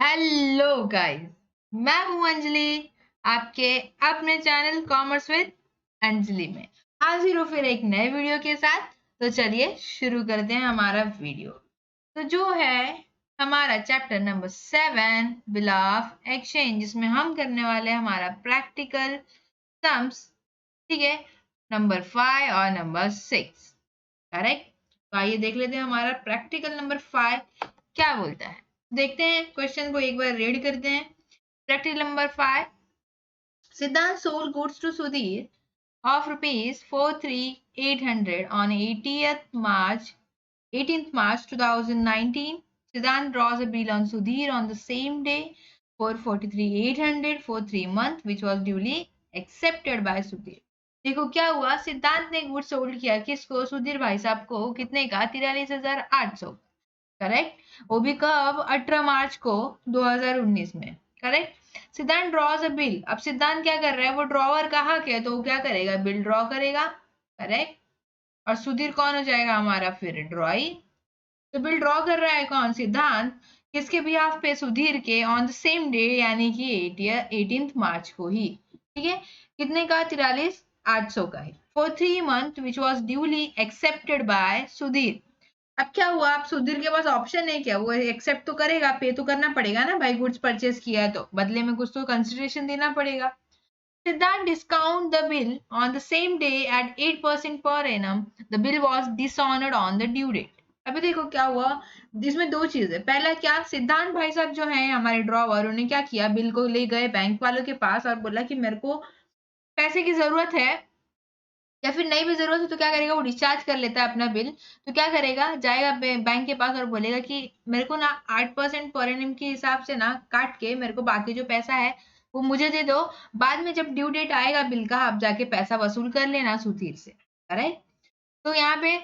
Hello guys, मैं हूं अंजलि, आपके अपने चैनल कॉमर्स विद अंजलि में हाजिर हूँ फिर एक नए वीडियो के साथ। तो चलिए शुरू करते हैं हमारा वीडियो। तो जो है हमारा chapter number 7 bill of exchange, जिसमें हम करने वाले हैं हमारा प्रैक्टिकल सम्स। ठीक है, नंबर 5 और नंबर 6 करेक्ट। तो आइए देख लेते हैं हमारा प्रैक्टिकल नंबर 5 क्या बोलता है। देखते हैं क्वेश्चन को एक बार रीड करते हैं। प्रैक्टिकल नंबर 5, सिद्धांत sold goods to Sudhir of rupees 43,800 on 18th March 2019. Siddhant draws a bill on Sudhir on the same day for 43,800 for 3 months, which was duly accepted by Sudhir. देखो क्या हुआ, सिद्धांत ने good sold किया किसको, सुधीर भाई साहब को। कितने का? 43,800। करेक्ट। वो भी कब? 18 मार्च को 2019 में। करेक्ट। सिद्धांत ड्रॉज अ बिल। अब सिद्धांत क्या कर रहा है, वो ड्रॉवर कहा के, तो वो क्या करेगा, बिल ड्रॉ करेगा। करेक्ट। और सुधीर कौन हो जाएगा हमारा फिर? ड्रॉई। तो बिल ड्रॉ कर रहा है कौन? सिद्धांत। किसके बिहाफ पे? सुधीर के। ऑन द सेम डे यानी कि 18 मार्च को ही। ठीक है। कितने का? 43,800 का है for 3 month which was duly accepted by Sudhir. अब क्या हुआ, अब सुधीर के पास ऑप्शन है क्या? वो एक्सेप्ट तो करेगा, पे तो करना पड़ेगा ना भाई, गुड्स परचेस किया है तो बदले में कुछ तो कंसिडरेशन देना पड़ेगा। Siddharth discount the bill on the same day at 8% per annum. The bill was dishonored on the due date. अभी देखो क्या हुआ, इसमें दो चीज है। पहला क्या, सिद्धांत भाई साहब जो है हमारे ड्रॉवर, उन्होंने क्या किया, बिल को ले गए बैंक वालों के पास और बोला कि मेरे को पैसे की जरूरत है, या फिर नहीं भी जरूरत है तो क्या करेगा, वो डिस्चार्ज कर लेता है अपना बिल। तो क्या करेगा, जाएगा बैंक के पास और बोलेगा कि मेरे को ना 8% पर एनम के हिसाब से ना काट के मेरे को बाकी जो पैसा है वो मुझे दे दो। बाद में जब ड्यू डेट आएगा बिल का, आप जाके पैसा वसूल कर लेना सुधीर से। राइट। तो यहाँ पे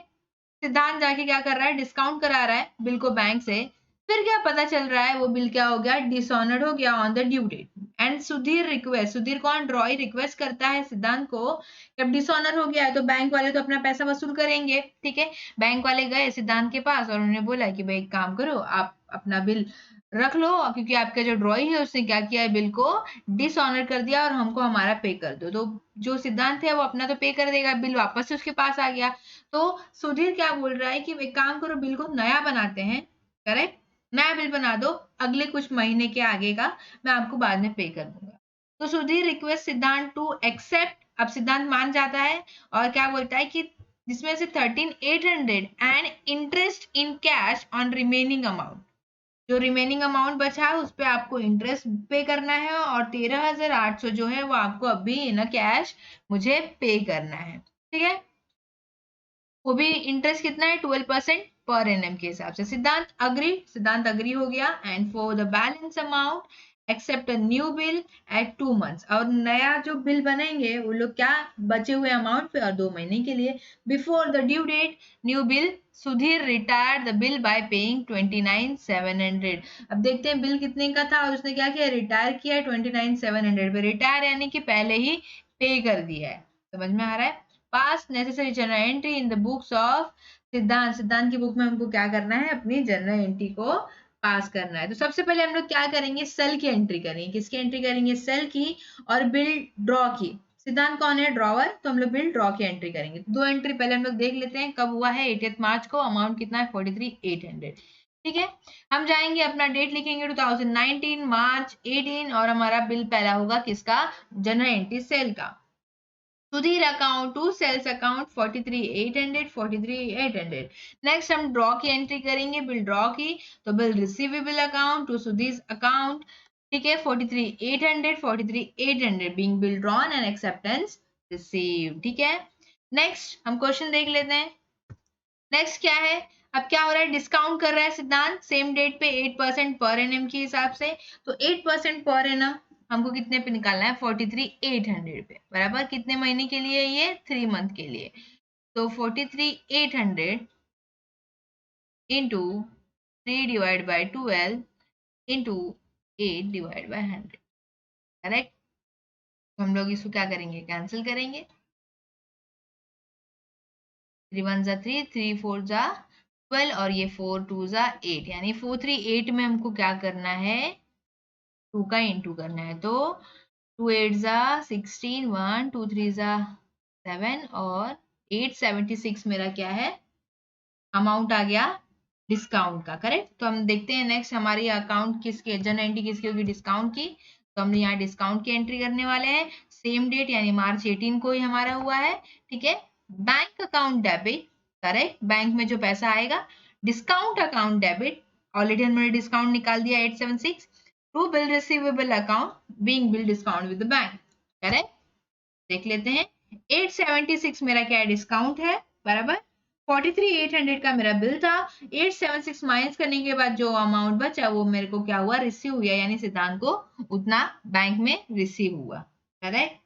सिद्धांत जाके क्या कर रहा है, डिस्काउंट करा रहा है बिल को बैंक से। फिर क्या पता चल रहा है, वो बिल क्या हो गया, डिसऑनर्ड हो गया on the due date. And Sudhir request, Sudhir कौन? ड्रॉई रिक्वेस्ट करता है सिद्धांत को, जब डिसऑनर हो गया है तो बैंक वाले तो अपना पैसा वसूल करेंगे। ठीक है। बैंक वाले गए सिद्धांत के पास और उन्होंने बोला कि भाई एक काम करो, आप अपना बिल रख लो, क्योंकि आपका जो ड्रॉई है उसने क्या किया है, बिल को डिसऑनर कर दिया और हमको हमारा पे कर दो। तो जो सिद्धांत है वो अपना तो पे कर देगा, बिल वापस से उसके पास आ गया। तो सुधीर क्या बोल रहा है कि एक काम करो, बिल को नया बनाते हैं। करेक्ट। नया बिल बना दो, अगले कुछ महीने के आगे का मैं आपको बाद में पे कर दूंगा। तो सुधीर रिक्वेस्ट सिद्धांत टू एक्सेप्ट। अब सिद्धांत मान जाता है और क्या बोलता है कि जिसमें से 13,800 and interest in cash on remaining amount, जो रिमेनिंग अमाउंट बचा है उस पे आपको इंटरेस्ट पे करना है, और 13,800 जो है वो आपको अभी इन कैश मुझे पे करना है। ठीक है। वो भी इंटरेस्ट कितना है, 12% पर एनम के हिसाब से। सिद्धांत अग्री हो गया। And for the balance amount accept a new bill at 2 months. और नया जो बिल बनेंगे वो लोग क्या, बचे हुए अमाउंट पे और 2 महीने के लिए। Before the due date new bill, Sudhir retire the bill by paying 29,700। अब देखते हैं बिल कितने का था और उसने क्या किया, रिटायर किया 29,700 पे। रिटायर यानी कि पहले ही पे कर दिया है। समझ में आ रहा है। पास necessary general entry in the books of सिद्धांत। सिद्धांत की बुक में हमको क्या करना है, अपनी जनरल एंट्री को पास करना है। तो सबसे पहले हम लोग क्या करेंगे, सेल की एंट्री करेंगे। किसकी एंट्री करेंगे? सेल की। और बिल ड्रॉ की। सिद्धांत कौन है? ड्रॉवर। तो हम लोग बिल ड्रॉ की एंट्री करेंगे। दो एंट्री पहले हम लोग देख लेते हैं कब हुआ है, 18 मार्च को। अमाउंट कितना है, 43,800। ठीक है। हम जाएंगे, अपना डेट लिखेंगे 2019 मार्च 18, और हमारा बिल पहला होगा किसका, जनरल एंट्री सेल का। Sudhir account to sales account 43,800 43,800। Next हम ड्रॉ की एंट्री करेंगे, बिल ड्रॉ की। तो bill receivable account to Sudhir account. ठीक है। 43,800 43,800 being bill drawn and acceptance receive. ठीक है। नेक्स्ट हम क्वेश्चन देख लेते हैं। नेक्स्ट क्या है, अब क्या हो रहा है, डिस्काउंट कर रहा है सिद्धांत सेम डेट पे 8% पर एनम के हिसाब से। तो 8% पर एनम हमको कितने पे निकालना है, 43,800 पे। बराबर कितने महीने के लिए, ये 3 मंथ के लिए। तो 43,800 into 3 divide by 12 into 8 divide by 100। Correct. तो हम लोग इसको क्या करेंगे, कैंसिल करेंगे। 3 1 जा 3 3 4 जा 12 और ये 4 2 जा 8, यानी 438 में हमको क्या करना है, 2 का इंटू करना है, तो 2 8 जा 16, 1 2 3 जा 7 और 876 मेरा क्या है अमाउंट आ गया डिस्काउंट का। करेक्ट। तो हम देखते हैं नेक्स्ट हमारी अकाउंट किसकी जनरल एंट्री किसकी होगी डिस्काउंट की। तो हम यहाँ डिस्काउंट की एंट्री करने वाले हैं। सेम डेट यानी मार्च 18 को ही हमारा हुआ है। ठीक है। Bank account debit. Correct. Bank में जो पैसा आएगा। Discount account debit. ऑलरेडी हमने डिस्काउंट निकाल दिया 876 to bill receivable account being bill discount with the bank. Correct. देख लेते हैं 876 मेरा क्या है डिस्काउंट है बराबर 43,800 का मेरा बिल था। 876 माइनस करने के बाद जो अमाउंट बचा वो मेरे को क्या हुआ रिसीव हुआ यानी सिद्धांत को उतना बैंक में रिसीव हुआ। करेक्ट।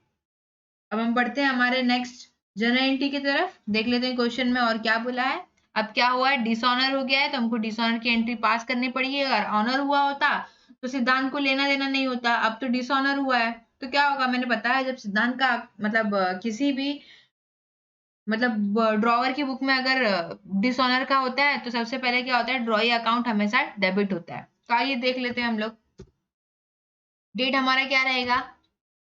अब हम बढ़ते हैं हमारे नेक्स्ट जनरल एंट्री की तरफ। देख लेते हैं क्वेश्चन में और क्या बोला है। अब क्या हुआ है डिसऑनर हो गया है तो हमको डिसऑनर की एंट्री पास करनी पड़ेगी। अगर ऑनर हुआ होता तो सिद्धांत को लेना देना नहीं होता। अब तो डिसऑनर हुआ है तो क्या होगा मैंने बताया जब सिद्धांत का मतलब किसी भी मतलब ड्रॉवर की बुक में अगर डिसऑनर का होता है तो सबसे पहले क्या होता है ड्रॉई अकाउंट हमेशा डेबिट होता है। तो आइए देख लेते हैं हम लोग। डेट हमारा क्या रहेगा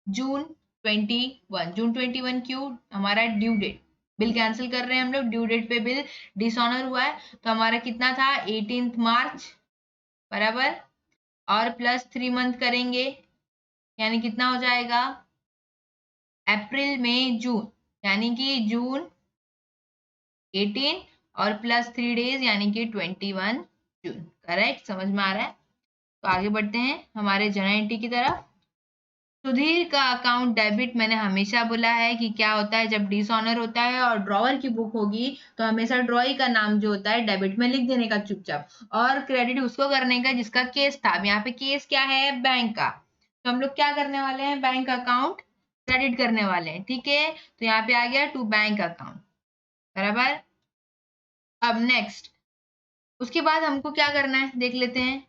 जून 21। जून 21 क्यों हमारा ड्यू डेट बिल कैंसिल कर रहे हैं हम लोग ड्यू डेट पे बिल डिसऑनर हुआ है तो हमारा कितना था 18 मार्च बराबर और प्लस 3 मंथ करेंगे यानी कितना हो जाएगा अप्रैल मई जून यानी कि जून 18 और प्लस 3 डेज यानी कि 21 जून। करेक्ट। समझ में आ रहा है। तो आगे बढ़ते हैं हमारे जनरल एंट्री की तरफ। सुधीर का अकाउंट डेबिट मैंने हमेशा बोला है कि क्या होता है जब डिसऑनर होता है और ड्रॉवर की बुक होगी तो हमेशा ड्रॉई का नाम जो होता है डेबिट में लिख देने का चुपचाप और क्रेडिट उसको करने का जिसका केस था। अब यहाँ पे केस क्या है बैंक का तो हम लोग क्या करने वाले हैं बैंक अकाउंट क्रेडिट करने वाले हैं। ठीक है। तो यहाँ पे आ गया टू बैंक अकाउंट बराबर। अब नेक्स्ट उसके बाद हमको क्या करना है देख लेते हैं।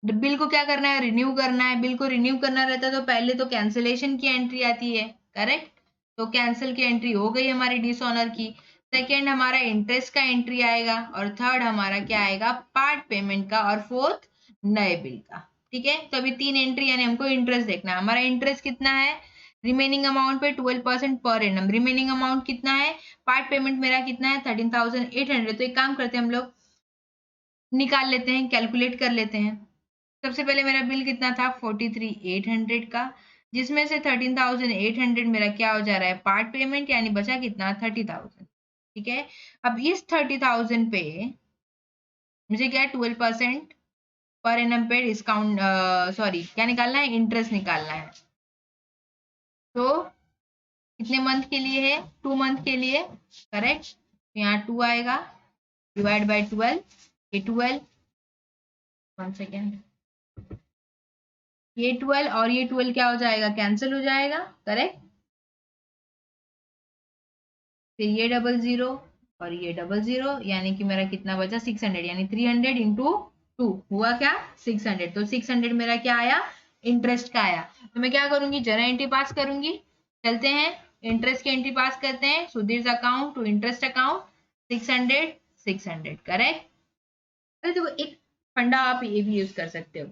बिल को क्या करना है रिन्यू करना है। बिल को रिन्यू करना रहता है तो पहले तो कैंसिलेशन की एंट्री आती है। करेक्ट। तो कैंसिल की एंट्री हो गई हमारी डिसऑनर की। सेकेंड हमारा इंटरेस्ट का एंट्री आएगा और थर्ड हमारा क्या आएगा पार्ट पेमेंट का और फोर्थ नए बिल का। ठीक है। तो अभी 3 एंट्री यानी हमको इंटरेस्ट देखना है। हमारा इंटरेस्ट कितना है रिमेनिंग अमाउंट पे 12% पर एनम। रिमेनिंग अमाउंट कितना है पार्ट पेमेंट मेरा कितना है 13,800। तो एक काम करते हैं हम लोग निकाल लेते हैं कैलकुलेट कर लेते हैं। सबसे पहले मेरा बिल कितना था 43,800 का जिसमें से 13,800 मेरा क्या हो जा रहा है पार्ट पेमेंट यानी बचा कितना 30,000। ठीक है। अब इस 30,000 पे मुझे क्या 12% पर एनम पे डिस्काउंट सॉरी क्या निकालना है इंटरेस्ट निकालना है। तो कितने मंथ के लिए है 2 मंथ के लिए। करेक्ट। तो यहाँ 2 आएगा डिवाइड बाय 12 ये 12 1 सेकेंड ये 12 और ये 12 क्या हो जाएगा कैंसिल हो जाएगा। करेक्ट। फिर ये 00 और ये 00 यानी कि मेरा कितना बचा 600 यानी 300 इंटू 2 हुआ क्या 600। तो 600 मेरा क्या आया इंटरेस्ट का आया। तो मैं क्या करूंगी जरा एंट्री पास करूंगी। चलते हैं इंटरेस्ट की एंट्री पास करते हैं Sudhir account to interest account 600 600। Correct. अरे देखो एक फंडा आप ये भी यूज कर सकते हो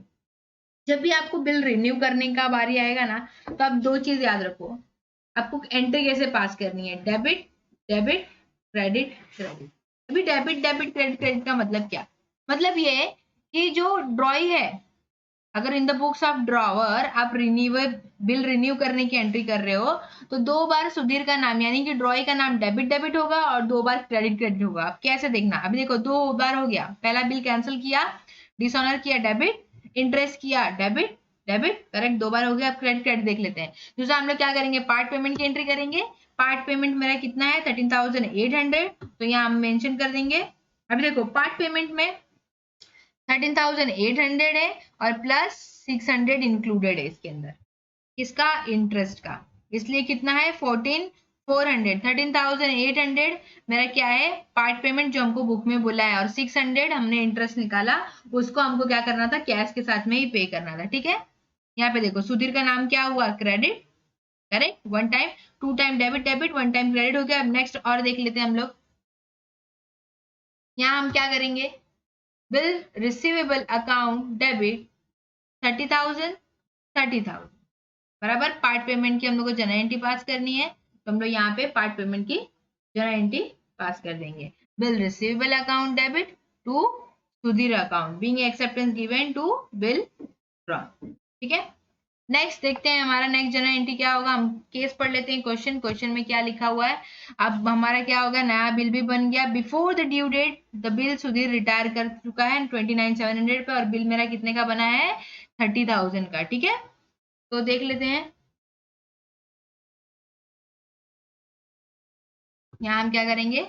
जब भी आपको बिल रिन्यू करने का बारी आएगा ना तो आप 2 चीज याद रखो आपको एंट्री कैसे पास करनी है डेबिट डेबिट क्रेडिट क्रेडिट। अभी डेबिट डेबिट क्रेडिट क्रेडिट का मतलब क्या मतलब ये है कि जो ड्रॉई है अगर इन द बुक्स ऑफ ड्रॉवर आप रिन्यूएबल बिल रिन्यू करने की एंट्री कर रहे हो तो 2 बार सुधीर का नाम यानी कि ड्रॉई का नाम डेबिट डेबिट होगा और 2 बार क्रेडिट क्रेडिट होगा। आप कैसे देखना अभी देखो 2 बार हो गया पहला बिल कैंसिल किया डिसऑनर किया डेबिट इंटरेस्ट किया डेबिट डेबिट। करेक्ट 2 बार हो गया। अब क्रेडिट क्रेडिट देख लेते हैं। दूसरा हम लोग क्या करेंगे पार्ट पेमेंट की एंट्री करेंगे। पार्ट पेमेंट मेरा कितना है 13,800 तो यहाँ हम मेंशन कर देंगे। अभी देखो पार्ट पेमेंट में 13,800 है और प्लस 600 इंक्लूडेड है इसके अंदर इसका इंटरेस्ट का इसलिए कितना है 14,400 13,800 मेरा क्या है पार्ट पेमेंट जो हमको बुक में बोला है और 600 हमने इंटरेस्ट निकाला उसको हमको क्या करना था कैश के साथ में ही पे करना था। ठीक है। यहाँ पे देखो सुधीर का नाम क्या हुआ credit. Correct 1 time 2 time debit debit 1 time credit हो गया। अब नेक्स्ट और देख लेते हैं हम लोग। यहाँ हम क्या करेंगे बिल रिसीवेबल अकाउंट डेबिट 30,000 30,000 बराबर। पार्ट पेमेंट की हम लोग को जनरल एंट्री पास करनी है, तो हम लोग यहाँ पे पार्ट पेमेंट की जनरल एंट्री पास कर देंगे। Bill receivable account debit to Sudhir account being acceptance given to bill drawn. ठीक है, नेक्स्ट देखते हैं हमारा नेक्स्ट जनरल एंट्री क्या होगा। हम केस पढ़ लेते हैं। क्वेश्चन में क्या लिखा हुआ है। अब हमारा क्या होगा, नया बिल भी बन गया। Before the due date the bill Sudhir retire कर चुका है 29,700 पे, और बिल मेरा कितने का बना है 30,000 का। ठीक है, तो देख लेते हैं। यहाँ हम क्या करेंगे,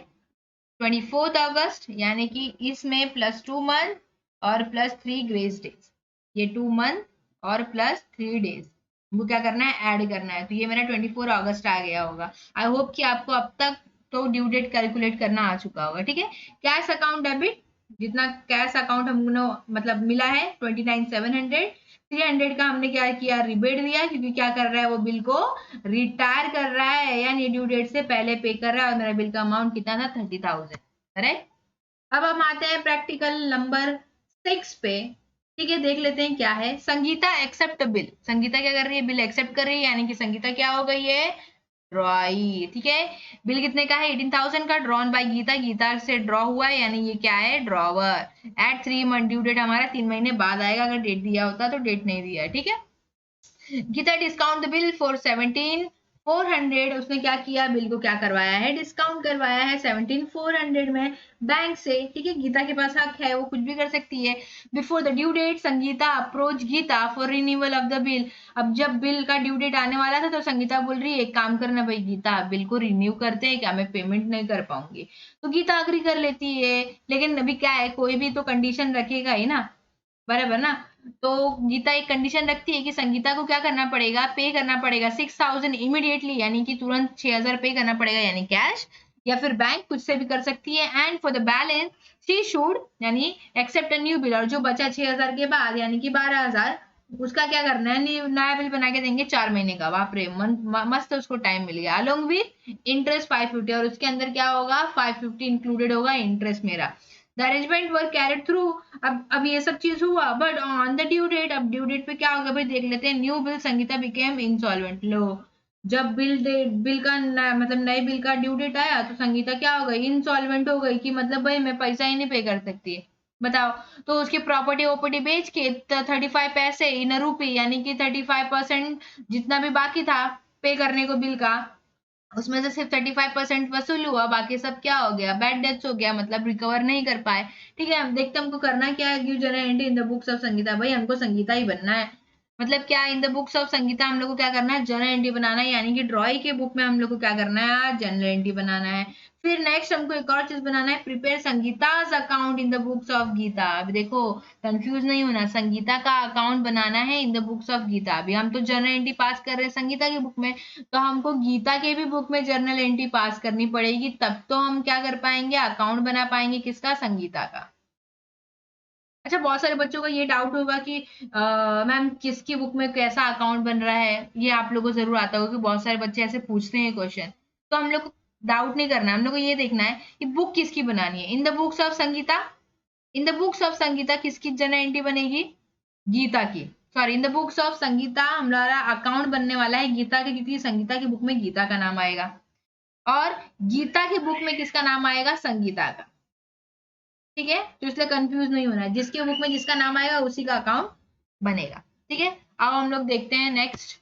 24 अगस्त यानी कि इसमें +2 मंथ और +3 ग्रेस डेज, ये 2 मंथ और +3 डेज हमको क्या करना है, ऐड करना है। तो ये मेरा 24 अगस्त आ गया होगा। आई होप कि आपको अब तक तो ड्यू डेट कैलकुलेट करना आ चुका होगा। ठीक है, कैश अकाउंट डेबिट, जितना कैश अकाउंट हमको मतलब मिला है 29,700, 300 का हमने क्या किया, रिबेट दिया, क्योंकि क्या कर रहा है वो बिल को रिटायर कर रहा है, यानी ड्यू डेट से पहले पे कर रहा है। और मेरा बिल का अमाउंट कितना था, 30,000। करेक्ट। अब हम आते हैं प्रैक्टिकल नंबर 6 पे। ठीक है, देख लेते हैं क्या है। संगीता एक्सेप्ट बिल, संगीता क्या कर रही है, बिल एक्सेप्ट कर रही है, यानी कि संगीता क्या हो गई है, ड्रॉई। ठीक है, बिल कितने का है 18,000 का, ड्रॉन बाय गीता, गीता से ड्रॉ हुआ है, यानी ये क्या है, drawer. At 3 month, due date हमारा 3 महीने बाद आएगा, अगर डेट दिया होता तो डेट नहीं दिया है। ठीक है, Geeta discount the bill for 17,400, उसने क्या किया, बिल को क्या करवाया है, डिस्काउंट करवाया है 17,400 में बैंक से। ठीक है, गीता के पास हक है, वो कुछ भी कर सकती है। Before the due date Sangeeta approach Geeta for renewal of the bill, अब जब बिल का ड्यू डेट आने वाला था तो संगीता बोल रही है एक काम करना भाई गीता, बिल को रिन्यू करते हैं क्या, मैं पेमेंट नहीं कर पाऊंगी। तो गीता अग्री कर लेती है, लेकिन अभी क्या है, कोई भी तो कंडीशन रखेगा ही ना, बराबर ना। तो गीता एक कंडीशन रखती है कि संगीता को क्या करना पड़ेगा, पे करना पड़ेगा 6,000 इमीडिएटली, यानी कि तुरंत 6,000 पे करना पड़ेगा, यानी कैश, या फिर बैंक कुछ से भी कर सकती है। And for the balance she should यानी एक्सेप्ट अ न्यू बिल, और जो बचा 6,000 के बाद यानी कि 12,000, उसका क्या करना है, नया बिल बना के देंगे 4 महीने का। बाप रे, मस्त उसको टाइम मिल गया। अलोंग विथ इंटरेस्ट 550, और उसके अंदर क्या होगा, 550 इंक्लूडेड होगा इंटरेस्ट मेरा। The arrangement were carried through, अब ये सब चीज हुआ, but on the due date, अब ड्यू डेट पे क्या होगा भाई, देख लेते हैं। New bill Sangeeta became insolvent. लो, जब बिल का मतलब नए बिल का ड्यू डेट आया तो संगीता क्या हो गई, इंसॉल्वेंट हो गई, कि मतलब भाई मैं पैसा ही नहीं पे कर सकती। बताओ, तो उसकी प्रॉपर्टी वॉपर्टी बेच के 35 पैसे इन रूपी, यानी कि 35% जितना भी बाकी था पे करने को बिल का, उसमें से सिर्फ 35% वसूल हुआ, बाकी सब क्या हो गया, बैड डेट्स हो गया, मतलब रिकवर नहीं कर पाए। ठीक है, हम देखते हमको करना क्या है, give general entry in the books of Sangeeta. भाई हमको संगीता ही बनना है, मतलब क्या, इन द बुक्स ऑफ संगीता हम लोग को क्या करना है, जनरल एंट्री बनाना है, यानी कि ड्रॉई के बुक में हम लोग को क्या करना है, जनरल एंट्री बनाना है। फिर नेक्स्ट हमको एक और चीज बनाना है, prepare Sangeeta's account in the books of Geeta. अब देखो, कंफ्यूज नहीं होना, संगीता का अकाउंट बनाना है in the books of Geeta. अभी हम तो जनरल एंट्री पास कर रहे हैं संगीता की बुक में, तो हमको गीता के भी बुक में जर्नल एंट्री पास करनी पड़ेगी, तब तो हम क्या कर पाएंगे, अकाउंट बना पाएंगे, किसका, संगीता का। अच्छा, बहुत सारे बच्चों का ये डाउट होगा कि मैम किसकी बुक में कैसा अकाउंट बन रहा है, ये आप लोगों को जरूर आता होगा कि बहुत सारे बच्चे ऐसे पूछते हैं क्वेश्चन। तो हम लोग को डाउट नहीं करना है, हम लोग को ये देखना है कि बुक किसकी बनानी है, in the books of Sangeeta. In the books of Sangeeta किसकी जर्नल एंट्री बनेगी, गीता की। Sorry, in the books of Sangeeta हमारा अकाउंट बनने वाला है गीता के, क्योंकि संगीता की बुक में गीता का नाम आएगा, और गीता की बुक में किसका नाम आएगा, संगीता का। ठीक है, तो इसलिए कंफ्यूज नहीं होना है, जिसके बुक में जिसका नाम आएगा उसी का अकाउंट बनेगा। ठीक है, अब हम लोग देखते हैं नेक्स्ट,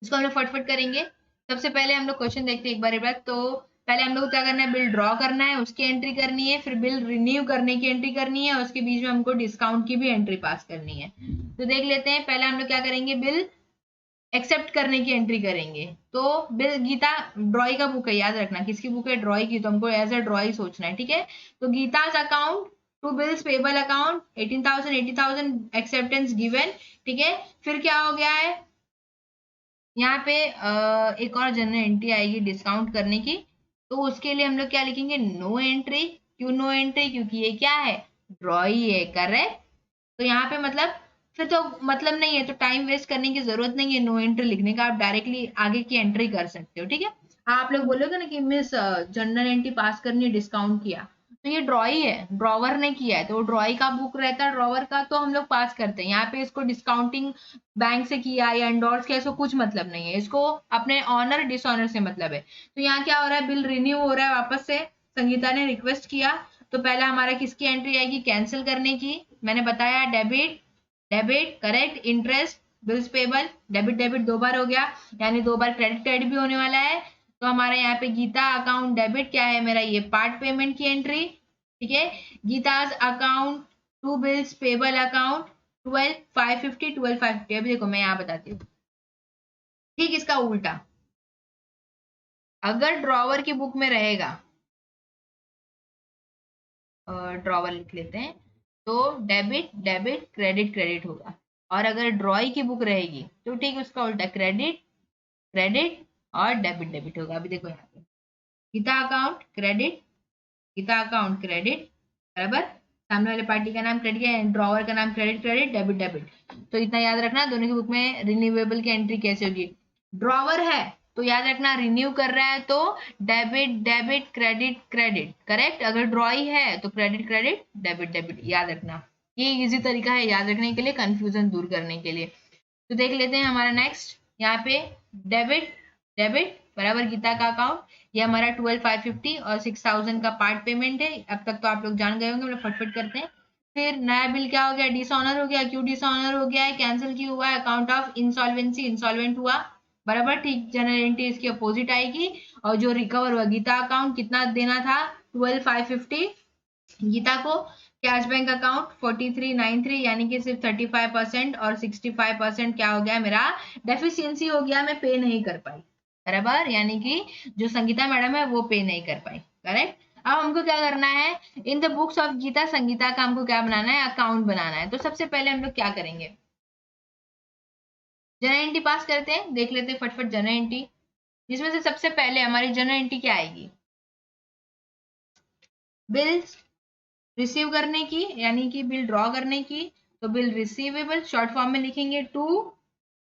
इसको हम लोग फटफट करेंगे। सबसे पहले हम लोग क्वेश्चन देखते हैं एक बार। तो पहले हम लोग को क्या करना है, बिल ड्रॉ करना है, उसकी एंट्री करनी है, फिर बिल रिन्यू करने की एंट्री करनी है, और उसके बीच में हमको डिस्काउंट की भी एंट्री पास करनी है। तो देख लेते हैं, पहले हम लोग क्या करेंगे, बिल एक्सेप्ट करने की एंट्री करेंगे। तो बिल गीता ड्रॉई का बुक है, याद रखना किसकी बुक है, ड्रॉई की, तो हमको एज अ ड्रॉई सोचना है। ठीक है, तो Geeta's account to bills payable account 18,000 80,000 acceptance given. ठीक है, फिर क्या हो गया है, यहाँ पे एक और जनरल एंट्री आएगी डिस्काउंट करने की, तो उसके लिए हम लोग क्या लिखेंगे, नो एंट्री। क्यों नो एंट्री, क्योंकि ये क्या है, ड्रॉई है। करेक्ट, तो यहाँ पे मतलब फिर तो मतलब नहीं है, तो टाइम वेस्ट करने की जरूरत नहीं है नो एंट्री लिखने का, आप डायरेक्टली आगे की एंट्री कर सकते हो। ठीक है, आप लोग बोलोगे ना कि मिस जनरल एंट्री पास करनी है, डिस्काउंट किया, तो ये ड्रॉई है, ड्रॉवर ने किया है, तो ड्रॉई का बुक रहता है ड्रॉवर का, तो हम लोग पास करते हैं। यहाँ पे इसको डिस्काउंटिंग बैंक से किया या एंडोर्स किया, इसको कुछ मतलब नहीं है, इसको अपने ऑनर डिसऑनर से मतलब है। तो यहाँ क्या हो रहा है, बिल रिन्यू हो रहा है वापस से, संगीता ने रिक्वेस्ट किया, तो पहले हमारा किसकी एंट्री आएगी, कैंसिल करने की। मैंने बताया debit debit correct, interest bills payable, debit debit 2 बार हो गया, यानी 2 बार क्रेडिट क्रेडिट भी होने वाला है। तो हमारा यहाँ पे गीता अकाउंट डेबिट क्या है मेरा, ये पार्ट पेमेंट की एंट्री, ठीक है। Geeta's account to bills payable account 12,550 12,550। अभी देखो मैं यहाँ बताती हूँ, ठीक इसका उल्टा, अगर ड्रॉवर की बुक में रहेगा, ड्रॉवर लिख लेते हैं, तो डेबिट डेबिट क्रेडिट क्रेडिट होगा। और अगर ड्रॉई की बुक रहेगी तो ठीक उसका उल्टा, क्रेडिट क्रेडिट और डेबिट डेबिट होगा। अभी देखो यहाँ पे Geeta account credit, Geeta account credit, बराबर, सामने वाले पार्टी का नाम क्रेडिट है, ड्रॉवर का नाम क्रेडिट क्रेडिट डेबिट डेबिट। तो इतना याद रखना, दोनों की बुक में रिन्यूएबल की एंट्री कैसे होगी। ड्रॉवर है तो याद रखना रिन्यू कर रहा है तो debit debit credit credit, correct. अगर ड्रॉई है तो क्रेडिट क्रेडिट डेबिट डेबिट, याद रखना। ये इजी तरीका है याद रखने के लिए, कंफ्यूजन दूर करने के लिए। तो देख लेते हैं हमारा नेक्स्ट, यहाँ पे डेबिट डेबिट बराबर गीता का अकाउंट, ये हमारा 12,550 और 6,000 का पार्ट पेमेंट है। अब तक तो आप लोग जान गए होंगे, हम लोग फटफट करते हैं। फिर नया बिल क्या हो गया, डिसऑनर हो गया। क्यों डिसऑनर हो गया है, कैंसिल क्यों हुआ है, अकाउंट ऑफ इंसॉल्वेंसी, इंसॉल्वेंट हुआ, बराबर, ठीक। जनरल एंट्री इसकी अपोजिट आएगी। और जो रिकवर हुआ गीता अकाउंट कितना देना था, 12,550 गीता को। कैश बैंक अकाउंट 4393, यानी कि सिर्फ 35% और 65% क्या हो गया मेरा, डेफिशिएंसी हो गया, मैं पे नहीं कर पाई, बराबर, यानी कि जो संगीता मैडम है वो पे नहीं कर पाई, करेक्ट। अब हमको क्या करना है, in the books of Geeta Sangeeta का हमको क्या बनाना है, अकाउंट बनाना है। तो सबसे पहले हम लोग क्या करेंगे, जनरल एंट्री पास करते हैं, देख लेते हैं फटफट जनरल एंट्री, जिसमें से सबसे पहले हमारी जनरल एंट्री क्या आएगी, बिल्स रिसीव करने की, यानी कि बिल ड्रॉ करने की। तो बिल रिसीवेबल शॉर्ट फॉर्म में लिखेंगे टू,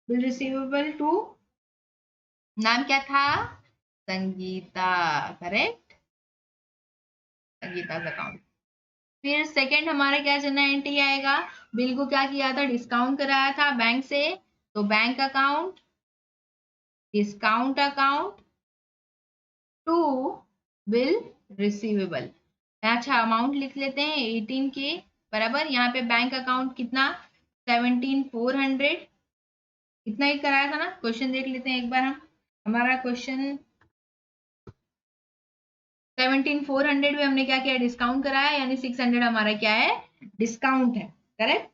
बिल रिसीवेबल टू, नाम क्या था, संगीता, करेक्ट, संगीता अकाउंट। फिर सेकंड हमारा क्या जनरल एंट्री आएगा, बिल को क्या किया था, डिस्काउंट कराया था बैंक से, तो bank account discount account to bill receivable. अच्छा अमाउंट लिख लेते हैं 18 के, बराबर। यहाँ पे बैंक अकाउंट कितना, 17,400, इतना ही कराया था ना। क्वेश्चन देख लेते हैं एक बार हम, हमारा क्वेश्चन 17,400 में हमने क्या किया, डिस्काउंट कराया, यानी 600 हमारा क्या है, डिस्काउंट है, करेक्ट।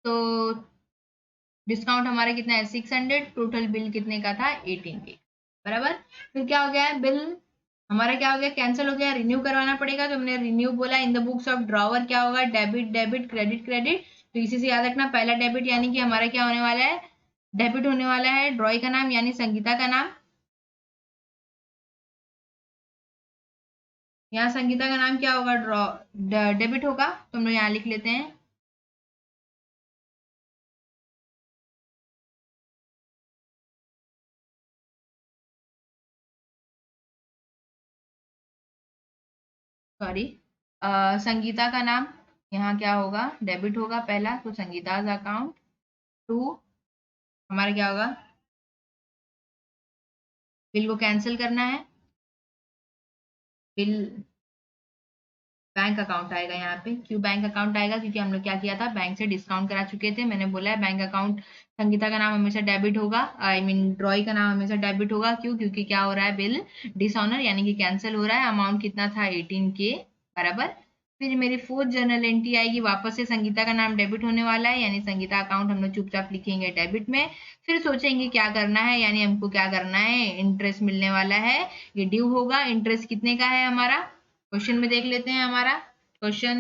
तो डिस्काउंट हमारा कितना है, 600, टोटल बिल कितने का था, 18 के, बराबर। फिर क्या हो गया, बिल हमारा क्या हो गया, कैंसिल हो गया, रिन्यू करवाना पड़ेगा, तो हमने रिन्यू बोला। इन द बुक्स ऑफ ड्रॉवर क्या होगा, डेबिट डेबिट क्रेडिट क्रेडिट। तो इसी से याद रखना, पहला डेबिट यानी कि हमारा क्या होने वाला है, डेबिट होने वाला है ड्रॉई का नाम यानी संगीता का नाम, यहाँ संगीता का नाम क्या होगा, ड्रॉ डेबिट होगा, तो हम लोग यहाँ लिख लेते हैं। सॉरी, संगीता का नाम यहाँ क्या होगा, डेबिट होगा पहला, तो संगीता अकाउंट टू, हमारा क्या होगा, बिल को कैंसिल करना है, बिल बैंक अकाउंट आएगा यहाँ पे। क्यों बैंक अकाउंट आएगा, क्योंकि हम लोग क्या किया था, बैंक से डिस्काउंट करा चुके थे। मैंने बोला है बैंक अकाउंट, संगीता का नाम हमेशा डेबिट होगा, आई मीन ड्रॉई का नाम हमेशा डेबिट होगा। क्यों, क्योंकि क्या हो रहा है, बिल डिसऑनर यानी कि कैंसिल हो रहा है। अमाउंट कितना था, 18 के, बराबर। फिर मेरी फोर्थ जर्नल एंट्री आएगी, वापस से संगीता का नाम डेबिट होने वाला है, यानी संगीता अकाउंट हम लोग चुपचाप लिखेंगे डेबिट में। फिर सोचेंगे क्या करना है, यानी हमको क्या करना है, इंटरेस्ट मिलने वाला है, ये ड्यू होगा। इंटरेस्ट कितने का है हमारा, क्वेश्चन में देख लेते हैं। हमारा क्वेश्चन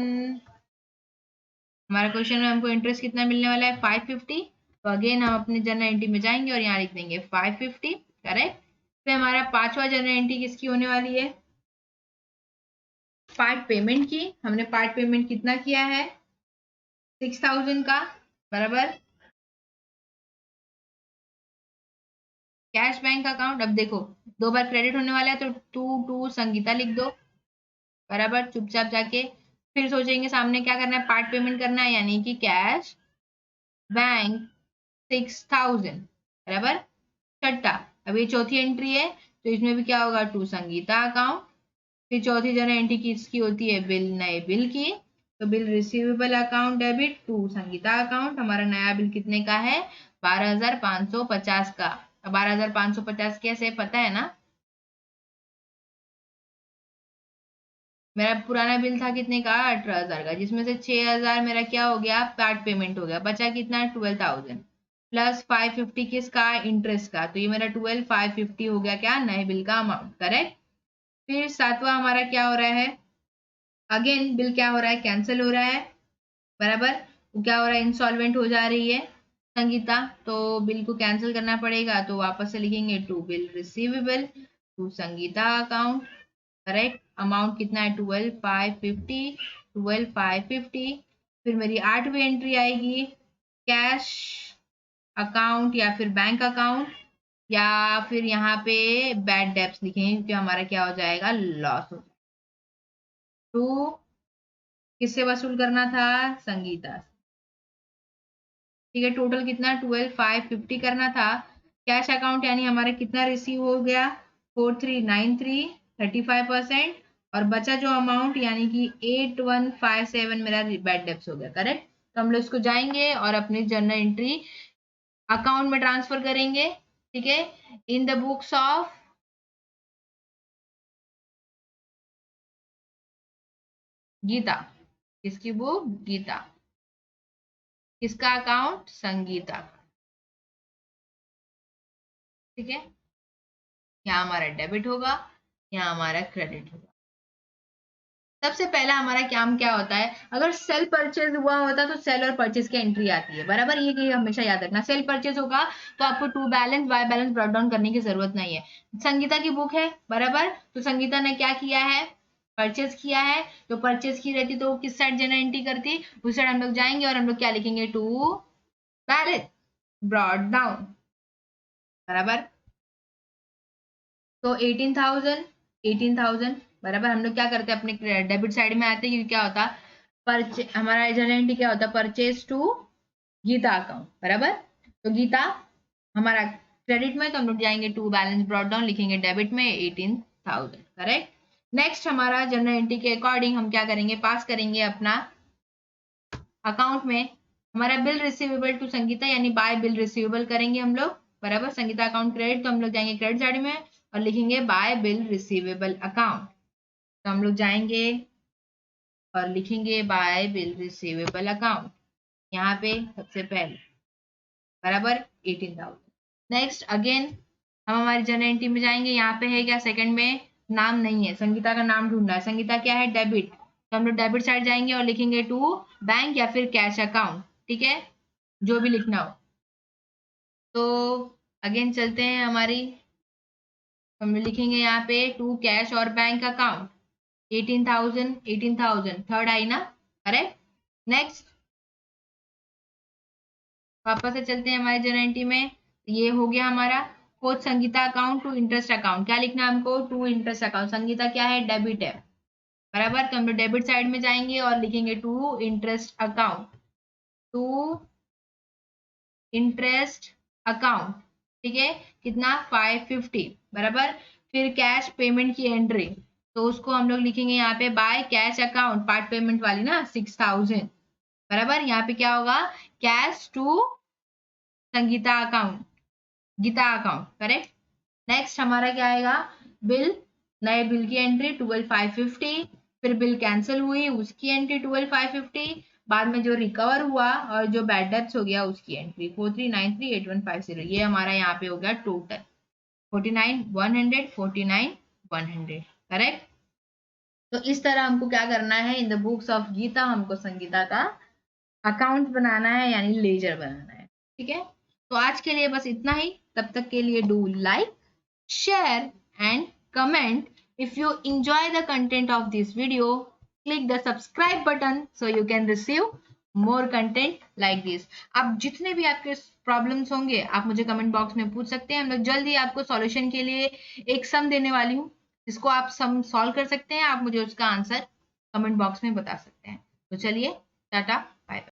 में हमको इंटरेस्ट कितना मिलने वाला है, 550। तो अगेन हम अपने जनरल एंट्री में जाएंगे और यहाँ लिख देंगे 550, करेक्ट। फिर हमारा पांचवा जनरल एंट्री किसकी होने वाली है, पार्ट पेमेंट की। हमने पार्ट पेमेंट कितना किया है, 6,000 का, बराबर। कैश बैंक अकाउंट, अब देखो 2 बार क्रेडिट होने वाला है तो टू संगीता लिख दो, बराबर। चुपचाप जाके फिर सोचेंगे सामने क्या करना है, पार्ट पेमेंट करना है, यानी कि कैश बैंक 6000, बराबर। छठा, अब ये चौथी एंट्री है तो इसमें भी क्या होगा, टू संगीता अकाउंट। फिर चौथी जन एंट्री किसकी होती है, बिल, नए बिल की, तो bill receivable account debit to Sangeeta account. हमारा नया बिल कितने का है, 12550 का। 12550 कैसे पता है ना, मेरा पुराना बिल था कितने का, 18000 का, जिसमें से 6000 मेरा क्या हो गया, पार्ट पेमेंट हो गया, बचा कितना, 12000 प्लस 550 किसका, इंटरेस्ट का, तो ये मेरा 12550 हो गया क्या, नए बिल का अमाउंट, करेक्ट। फिर सातवां हमारा क्या हो रहा है, अगेन बिल क्या हो रहा है, कैंसिल हो रहा है, बराबर। वो क्या हो रहा है, इंसॉल्वेंट हो जा रही है संगीता, तो बिल को कैंसिल करना पड़ेगा, तो वापस से लिखेंगे to bill receivable to Sangeeta account, correct. Amount कितना है, 12550, 12550। फिर मेरी आठवीं एंट्री आएगी, कैश अकाउंट या फिर बैंक अकाउंट, या फिर यहाँ पे बैड डेब्ट्स लिखेंगे क्योंकि हमारा क्या हो जाएगा, लॉस हो जाएगा। टू किससे वसूल करना था, संगीता से, ठीक है। टोटल कितना, 12550 करना था। कैश अकाउंट यानी हमारा कितना रिसीव हो गया, 4393, 35%, और बचा जो अमाउंट यानी कि 8157 मेरा बैड डेब्ट्स हो गया, करेक्ट। तो हम लोग इसको जाएंगे और अपनी जर्नल एंट्री अकाउंट में ट्रांसफर करेंगे, ठीक है। In the books of Geeta, किसकी बुक, गीता, किसका अकाउंट, संगीता, ठीक है। यहाँ हमारा डेबिट होगा, यहाँ हमारा क्रेडिट होगा। सबसे पहला हमारा काम क्या होता है, अगर सेल परचेज हुआ होता तो सेल और परचेज की एंट्री आती है, बराबर। ये हमेशा याद रखना, सेल परचेज होगा तो आपको to balance by balance brought down करने की जरूरत नहीं है। संगीता की बुक है, बराबर, तो संगीता ने क्या किया है, परचेज किया है, तो परचेज की रहती तो किस साइड जनरल एंट्री करती, उस साइड हम लोग जाएंगे और हम लोग क्या लिखेंगे, टू बैलेंस ब्रॉट डाउन, बराबर। तो 18,000 बराबर। हम लोग क्या करते हैं, अपने डेबिट साइड में आते हैं, क्योंकि क्या होता, परचे हमारा जनरल एंट्री क्या होता है, परचेज टू गीता अकाउंट, बराबर। तो गीता हमारा क्रेडिट में, तो हम लोग जाएंगे टू बैलेंस ब्रॉट डाउन, लिखेंगे डेबिट में 18,000, करेक्ट। नेक्स्ट हमारा जनरल एंट्री के अकॉर्डिंग हम क्या करेंगे, पास करेंगे अपना अकाउंट में हमारा बिल रिसीवेबल टू संगीता, यानी बाय बिल रिसीवेबल करेंगे हम लोग, बराबर। संगीता अकाउंट क्रेडिट, तो हम लोग जाएंगे क्रेडिट साइड में और लिखेंगे बाय बिल रिसीवेबल अकाउंट, तो हम लोग जाएंगे और लिखेंगे बाय बिल रिसीवेबल अकाउंट यहाँ पे सबसे पहले, बराबर 18,000। नेक्स्ट अगेन हम हमारी जनरल एंट्री में जाएंगे, यहाँ पे है क्या, सेकंड में नाम नहीं है, संगीता का नाम ढूंढना है, संगीता क्या है, डेबिट, तो हम लोग डेबिट साइड जाएंगे और लिखेंगे टू बैंक या फिर कैश अकाउंट, ठीक है, जो भी लिखना हो। तो अगेन चलते हैं हमारी, हम लिखेंगे यहाँ पे टू कैश और बैंक अकाउंट, 18,000 थर्ड आई ना, करेक्ट। नेक्स्ट वापस से चलते हैं हमारे जनरल एंट्री में, ये हो गया हमारा कोच Sangeeta account to interest account, क्या लिखना है हमको, टू इंटरेस्ट अकाउंट, संगीता क्या है, डेबिट है, बराबर। तो हम लोग डेबिट साइड में जाएंगे और लिखेंगे to interest account, to interest account, ठीक है, कितना 550, बराबर। फिर कैश पेमेंट की एंट्री, तो उसको हम लोग लिखेंगे यहाँ पे by cash account, part payment वाली ना 6000, बराबर। यहाँ पे क्या होगा, cash to Sangeeta account, Geeta account, correct. Next हमारा क्या आएगा, बिल, नए बिल की एंट्री 12550, फिर बिल कैंसिल हुई उसकी एंट्री 12550, बाद में जो रिकवर हुआ और जो बैड डेब्ट्स हो गया उसकी एंट्री 43938150, ये हमारा यहाँ पे हो गया टोटल 49,100, 49,100, करेक्ट। तो इस तरह हमको क्या करना है, in the books of Geeta हमको संगीता का अकाउंट बनाना है, यानी लेजर बनाना है, ठीक है। तो आज के लिए बस इतना ही, तब तक के लिए do like, share and comment. If you enjoy the content of this video, click the subscribe button so you can receive more content like this। अब जितने भी आपके प्रॉब्लम्स होंगे आप मुझे कमेंट बॉक्स में पूछ सकते हैं। हम लोग जल्दी आपको सॉल्यूशन के लिए एक सम देने वाली हूँ, जिसको आप सम सॉल्व कर सकते हैं। आप मुझे उसका आंसर कमेंट बॉक्स में बता सकते हैं। तो चलिए, टाटा, बाय।